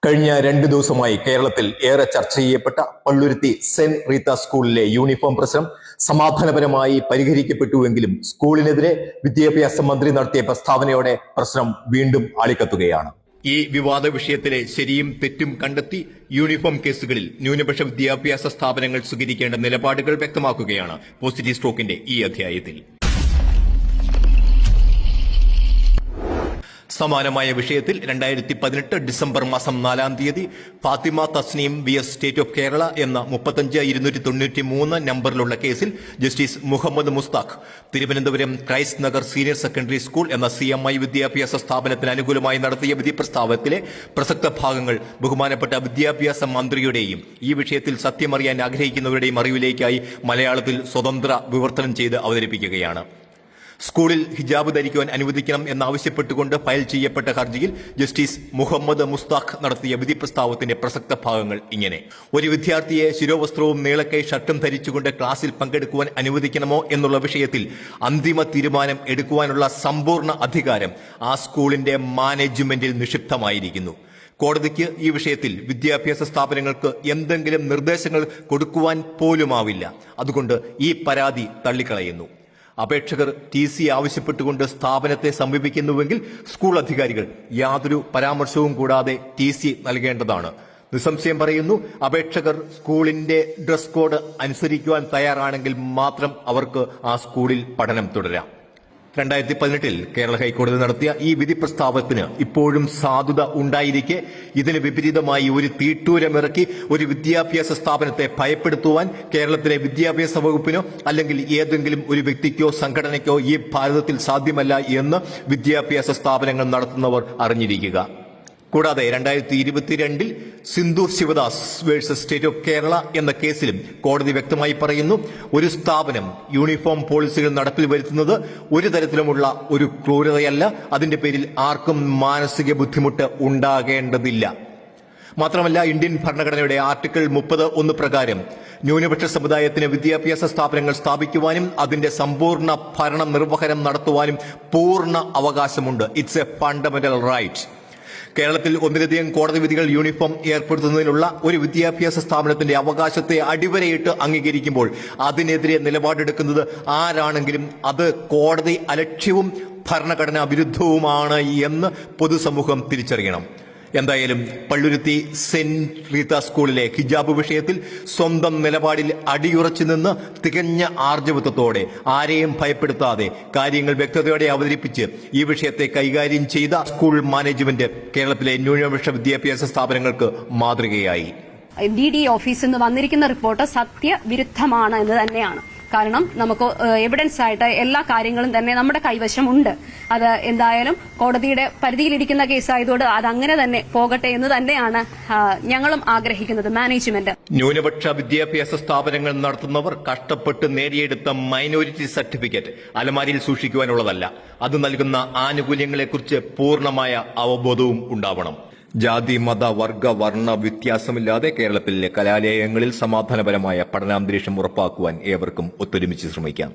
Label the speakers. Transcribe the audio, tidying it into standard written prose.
Speaker 1: കഴിഞ്ഞ 2 ദിവസമായി കേരളത്തിൽ ഏറെ ചർച്ച ചെയ്യപ്പെട്ട പള്ളുരുത്തി സെന്റ് റീത്ത സ്കൂളിലെ യൂണിഫോം പ്രശ്നം സമാധാനപരമായി പരിഹരിക്കപ്പെട്ടുവെങ്കിലും സ്കൂളിനെതിരെ വിദ്യാഭ്യാസ മന്ത്രി നടത്തിയ പ്രസ്താവനയോടെ പ്രശ്നം വീണ്ടും ആളിക്കത്തുകയാണ്. ഈ വിവാദ വിഷയത്തിലെ ശരിയും തെറ്റും കണ്ടെത്തി യൂണിഫോം കേസുകളിൽ ന്യൂനപക്ഷ വിദ്യാഭ്യാസ സ്ഥാപനങ്ങൾ സ്വീകരിക്കേണ്ട നിലപാടുകൾ വ്യക്തമാക്കുകയാണ് പോസിറ്റീവ് സ്ട്രോക്കിന്റെ ഈ അധ്യായത്തിൽ. സമാനമായ വിഷയത്തിൽ 2018 ഡിസംബർ മാസം 4-ാം തീയതി Fathima Tasneem VS state of Kerala എന്ന 35-293 നമ്പറിലുള്ള കേസിൽ justice Muhammad Mushtaq Thiruvananthapuram Christ Nagar senior secondary school എന്ന CMI വിദ്യാഭ്യാസ സ്ഥാപനത്തിന് അനുകൂലമായി നടത്തിയ വിധി പ്രസ്താവത്തിലെ പ്രസക്ത ഭാഗങ്ങൾ ബഹുമാനപ്പെട്ട വിദ്യാഭ്യാസ മന്ത്രിയുടെയും ഈ വിഷയത്തിൽ സത്യമറിയാൻ ആഗ്രഹിക്കുന്നവരുടെയും അറിവിലേക്കായി മലയാളത്തിൽ സ്വതന്ത്ര വിവർത്തനം ചെയ്ത് അവതരിപ്പിക്കുകയാണ്. സ്കൂളിൽ ഹിജാബ് ധരിക്കുവാൻ അനുവദിക്കണം എന്നാവശ്യപ്പെട്ടുകൊണ്ട് ഫയൽ ചെയ്യപ്പെട്ട ഹർജിയിൽ ജസ്റ്റിസ് മുഹമ്മദ് മുസ്താഖ് നടത്തിയ വിധി പ്രസ്താവത്തിന്റെ പ്രസക്ത ഭാഗങ്ങൾ ഇങ്ങനെ: ഒരു വിദ്യാർത്ഥിയെ ശിരോവസ്ത്രവും നീളക്കൈ ഷർട്ടും ധരിച്ചുകൊണ്ട് ക്ലാസ്സിൽ പങ്കെടുക്കുവാൻ അനുവദിക്കണമോ എന്നുള്ള വിഷയത്തിൽ അന്തിമ തീരുമാനം എടുക്കുവാനുള്ള സമ്പൂർണ്ണ അധികാരം ആ സ്കൂളിന്റെ മാനേജ്മെന്റിൽ നിക്ഷിപ്തമായിരിക്കുന്നു. കോടതിക്ക് ഈ വിഷയത്തിൽ വിദ്യാഭ്യാസ സ്ഥാപനങ്ങൾക്ക് എന്തെങ്കിലും നിർദ്ദേശങ്ങൾ കൊടുക്കുവാൻ പോലുമാവില്ല. അതുകൊണ്ട് ഈ പരാതി തള്ളിക്കളയുന്നു. അപേക്ഷകർ TC ആവശ്യപ്പെട്ടുകൊണ്ട് സ്ഥാപനത്തെ സമീപിക്കുന്നുവെങ്കിൽ സ്കൂൾ അധികാരികൾ യാതൊരു പരാമർശവും കൂടാതെ TC നൽകേണ്ടതാണ്. നിസ്സംശയം പറയുന്നു, അപേക്ഷകർ സ്കൂളിന്റെ ഡ്രസ് കോഡ് അനുസരിക്കുവാൻ തയ്യാറാണെങ്കിൽ മാത്രം അവർക്ക് ആ സ്കൂളിൽ പഠനം തുടരാം. 2018 കേരള ഹൈക്കോടതി നടത്തിയ ഈ വിധി പ്രസ്താവത്തിന് ഇപ്പോഴും സാധുത ഉണ്ടായിരിക്കെ ഇതിന് വിപരീതമായി ഒരു തീട്ടൂരമിറക്കി ഒരു വിദ്യാഭ്യാസ സ്ഥാപനത്തെ ഭയപ്പെടുത്തുവാൻ കേരളത്തിലെ വിദ്യാഭ്യാസ വകുപ്പിനോ അല്ലെങ്കിൽ ഏതെങ്കിലും ഒരു വ്യക്തിക്കോ സംഘടനയ്ക്കോ ഈ ഭാരതത്തിൽ സാധ്യമല്ല എന്ന് വിദ്യാഭ്യാസ സ്ഥാപനങ്ങൾ നടത്തുന്നവർ അറിഞ്ഞിരിക്കുക. കൂടാതെ 2022 Sindoor Sivadas versus state of Kerala എന്ന കേസിലും കോടതി വ്യക്തമായി പറയുന്നു, ഒരു സ്ഥാപനം യൂണിഫോം പോളിസികൾ നടപ്പിൽ വരുത്തുന്നത് ഒരു തരത്തിലുമുള്ള ഒരു ക്രൂരതയല്ല. അതിന്റെ പേരിൽ ആർക്കും മാനസിക ബുദ്ധിമുട്ട് ഉണ്ടാകേണ്ടതില്ല. മാത്രമല്ല, ഇന്ത്യൻ ഭരണഘടനയുടെ ആർട്ടിക്കിൾ 30(1) പ്രകാരം ന്യൂനപക്ഷ സമുദായത്തിന് വിദ്യാഭ്യാസ സ്ഥാപനങ്ങൾ സ്ഥാപിക്കുവാനും അതിന്റെ സമ്പൂർണ്ണ ഭരണ നിർവഹണം നടത്തുവാനും പൂർണ്ണ അവകാശമുണ്ട്. It's a fundamental right. കേരളത്തിൽ ഒന്നിലധികം കോടതി വിധികൾ യൂണിഫോം ഏർപ്പെടുത്തുന്നതിനുള്ള ഒരു വിദ്യാഭ്യാസ സ്ഥാപനത്തിന്റെ അവകാശത്തെ അടിവരയിട്ട് അംഗീകരിക്കുമ്പോൾ അതിനെതിരെ നിലപാടെടുക്കുന്നത് ആരാണെങ്കിലും അത് കോടതി അലക്ഷ്യവും ഭരണഘടനാ വിരുദ്ധവുമാണ് എന്ന് പൊതുസമൂഹം തിരിച്ചറിയണം. എന്തായാലും പള്ളുരുത്തി സെന്റ് റീത്ത സ്കൂളിലെ ഹിജാബ് വിഷയത്തിൽ സ്വന്തം നിലപാടിൽ അടിയുറച്ചു നിന്ന് തികഞ്ഞ ആർജവത്വത്തോടെ ആരെയും ഭയപ്പെടുത്താതെ കാര്യങ്ങൾ വ്യക്തതയോടെ അവതരിപ്പിച്ച് ഈ വിഷയത്തെ കൈകാര്യം ചെയ്ത സ്കൂൾ മാനേജ്മെന്റ് കേരളത്തിലെ ന്യൂനപക്ഷ വിദ്യാഭ്യാസ സ്ഥാപനങ്ങൾക്ക് മാതൃകയായി.
Speaker 2: DD ഓഫീസിൽ നിന്ന് വന്നിരിക്കുന്ന റിപ്പോർട്ട് സത്യവിരുദ്ധമാണ് എന്ന് തന്നെയാണ്. കാരണം നമുക്ക് എവിഡൻസ് ആയിട്ട് എല്ലാ കാര്യങ്ങളും തന്നെ നമ്മുടെ കൈവശമുണ്ട്. അത് എന്തായാലും കോടതിയുടെ പരിധിയിലിരിക്കുന്ന കേസായതുകൊണ്ട് അതങ്ങനെ തന്നെ പോകട്ടെ എന്ന് തന്നെയാണ് ഞങ്ങളും ആഗ്രഹിക്കുന്നത്, മാനേജ്മെന്റ്.
Speaker 1: ന്യൂനപക്ഷ വിദ്യാഭ്യാസ സ്ഥാപനങ്ങൾ നടത്തുന്നവർ കഷ്ടപ്പെട്ട് നേടിയെടുത്ത മൈനോരിറ്റി സർട്ടിഫിക്കറ്റ് അലമാരിയിൽ സൂക്ഷിക്കുവാനുള്ളതല്ല. അത് നൽകുന്ന ആനുകൂല്യങ്ങളെക്കുറിച്ച് പൂർണ്ണമായ അവബോധവും ഉണ്ടാവണം. ജാതി, മത, വർഗ, വർണ്ണ വ്യത്യാസമില്ലാതെ കേരളത്തിലെ കലാലയങ്ങളിൽ സമാധാനപരമായ പഠനാന്തരീക്ഷം ഉറപ്പാക്കുവാൻ ഏവർക്കും ഒത്തൊരുമിച്ച് ശ്രമിക്കാം.